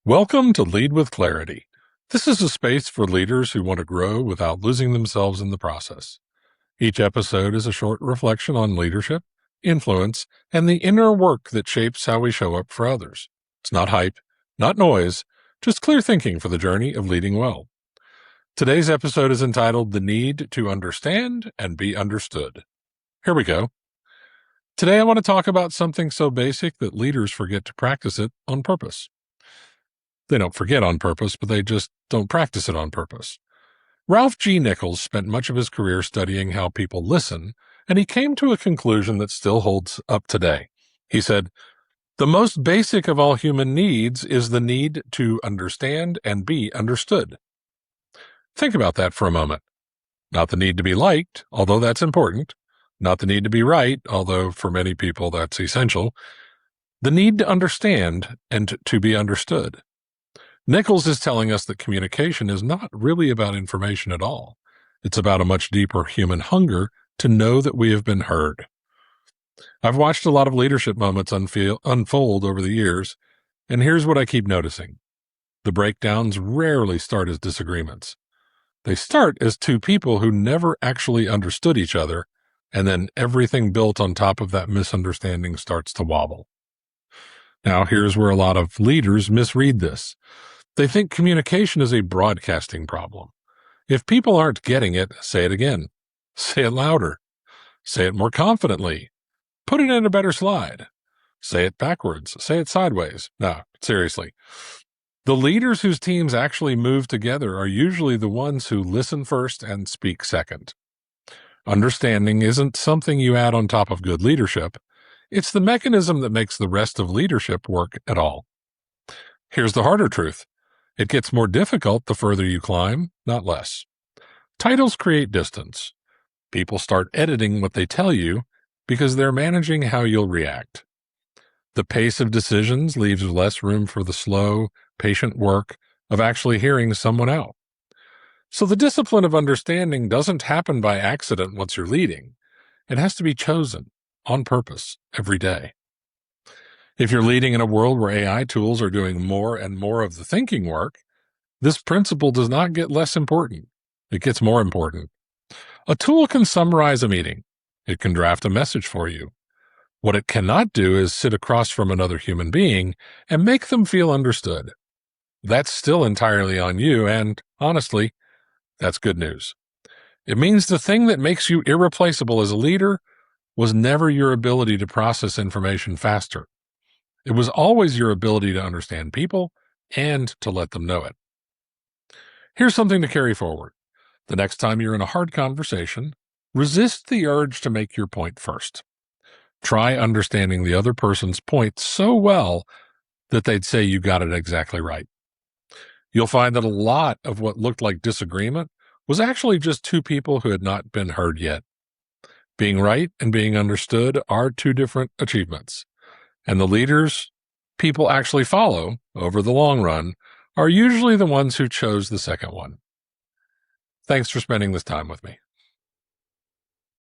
Welcome to Lead with Clarity. This is a space for leaders who want to grow without losing themselves in the process. Each episode is a short reflection on leadership, influence, and the inner work that shapes how we show up for others. It's not hype, not noise, just clear thinking for the journey of leading well. Today's episode is entitled The Need to Understand and Be Understood. Here we go. Today I want to talk about something so basic that leaders forget to practice it on purpose. They don't forget on purpose, but they just don't practice it on purpose. Ralph G. Nichols spent much of his career studying how people listen, and he came to a conclusion that still holds up today. He said, "The most basic of all human needs is the need to understand and be understood." Think about that for a moment. Not the need to be liked, although that's important. Not the need to be right, although for many people that's essential. The need to understand and to be understood. Nichols is telling us that communication is not really about information at all. It's about a much deeper human hunger to know that we have been heard. I've watched a lot of leadership moments unfold over the years, and here's what I keep noticing. The breakdowns rarely start as disagreements. They start as two people who never actually understood each other, and then everything built on top of that misunderstanding starts to wobble. Now, here's where a lot of leaders misread this. They think communication is a broadcasting problem. If people aren't getting it, say it again. Say it louder. Say it more confidently. Put it in a better slide. Say it backwards. Say it sideways. No, seriously. The leaders whose teams actually move together are usually the ones who listen first and speak second. Understanding isn't something you add on top of good leadership. It's the mechanism that makes the rest of leadership work at all. Here's the harder truth. It gets more difficult the further you climb, not less. Titles create distance. People start editing what they tell you because they're managing how you'll react. The pace of decisions leaves less room for the slow, patient work of actually hearing someone out. So the discipline of understanding doesn't happen by accident once you're leading. It has to be chosen on purpose every day. If you're leading in a world where AI tools are doing more and more of the thinking work, this principle does not get less important. It gets more important. A tool can summarize a meeting. It can draft a message for you. What it cannot do is sit across from another human being and make them feel understood. That's still entirely on you, and honestly, that's good news. It means the thing that makes you irreplaceable as a leader was never your ability to process information faster. It was always your ability to understand people and to let them know it. Here's something to carry forward. The next time you're in a hard conversation, resist the urge to make your point first. Try understanding the other person's point so well that they'd say you got it exactly right. You'll find that a lot of what looked like disagreement was actually just two people who had not been heard yet. Being right and being understood are two different achievements. And the leaders people actually follow over the long run are usually the ones who chose the second one. Thanks for spending this time with me.